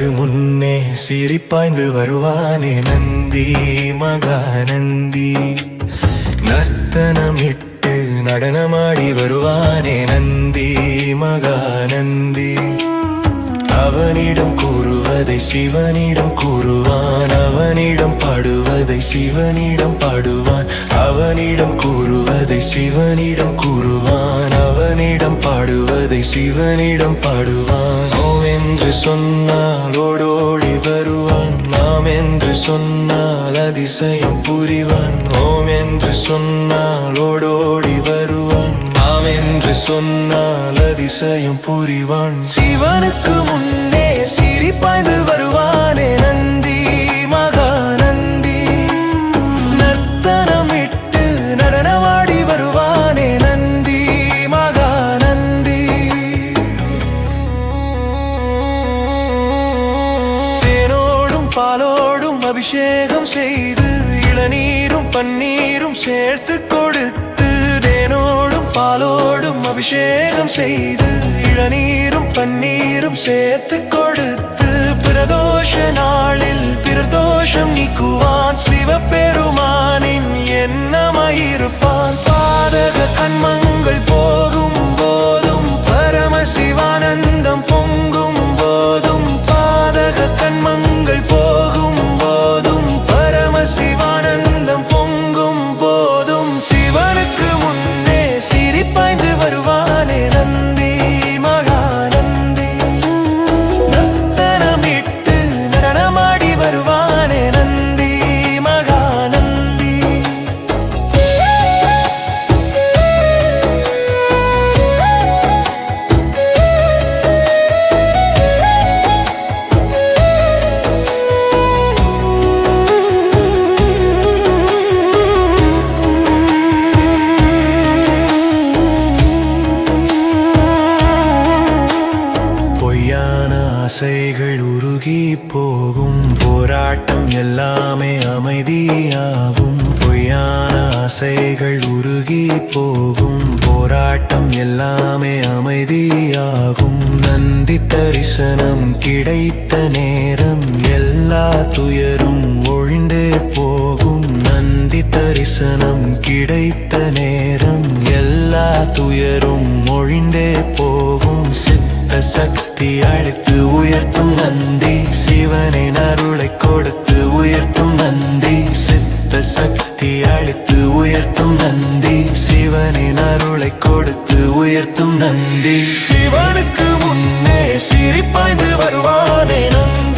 சிவனுக்கு முன்னே சிரிப்பாய்ந்து வருவானே நந்தி மகாநந்தி. நர்த்தனமிட்டு நடனமாடி வருவானே நந்தி மகாநந்தி. அவனிடம் கூறுவதை சிவனிடம் கூறுவான், அவனிடம் பாடுவதை சிவனிடம் பாடுவான். அவனிடம் கூறுவதை சிவனிடம் கூறுவான், அவனிடம் பாடுவதை சிவனிடம் பாடுவான். ஓம் என்று சொன்னால் ஓடோடி வருவான், நாம் என்று சொன்னால் அதிசயம் புரிவான். ஓம் என்று சொன்னால் ஓடோடி வருவான், நாம் என்று சொன்னால் அதிசயம் புரிவான். சிவனுக்கு முன்னே சிரிப்பாய்ந்து வருவானே நந்தி மகாநந்தி. நர்த்தனமிட்டு நடனமாடி வருவானே நந்தி மகாநந்தி. தேனோடும் பாலோடும் அபிஷேகம் செய்து இளநீரும் பன்னீரும் சேர்த்து கொடுத்து. தேனோடும் பாலோடும் அபிஷேகம் செய்து இளநீரும் பன்னீரும் சேர்த்து கொடுத்து. பிரதோஷ நாளில் பிரதோஷம் நீக்குவான், சிவபெருமானின் எண்ணமாயிருப்பான். பாதக கண்மங்கள் போகும் போதும் பரமசிவானந்தம் பொங்கும் போதும். பாதக கண்மங்கள் போகும் போதும் பரமசிவானந்தம் பொங்கும் போதும். சிவனுக்கு முன்னே சிரிப்பாய்ந்து வருவானே நந்தி மகாநந்தி. நர்த்தனமிட்டு நடனமாடி வருவானே நந்தி மகாநந்தி. பொய்யான ஆசைகள் உருகி போகும், போராட்டம் எல்லாமே அமைதியாகும். பொய்யான ஆசைகள் உருகி போகும், போராட்டம் எல்லாமே அமைதியாகும். நந்தி தரிசனம் கிடைத்த நேரம் எல்லா துயரும் ஒழிந்தே போகும். நந்தி தரிசனம் கிடைத்த நேரம் எல்லா துயரும் ஒழிந்தே போகும். சக்தி அழைத்து உயர்த்தும் நந்தி, சிவனின் அருளை கொடுத்து உயர்த்தும் நந்தி. சித்த சக்தி அழைத்து உயர்த்தும் நந்தி, சிவனின் அருளை கொடுத்து உயர்த்தும் நந்தி. சிவனுக்கு முன்னே சிரிப்பாய்ந்து வருவானே நந்தி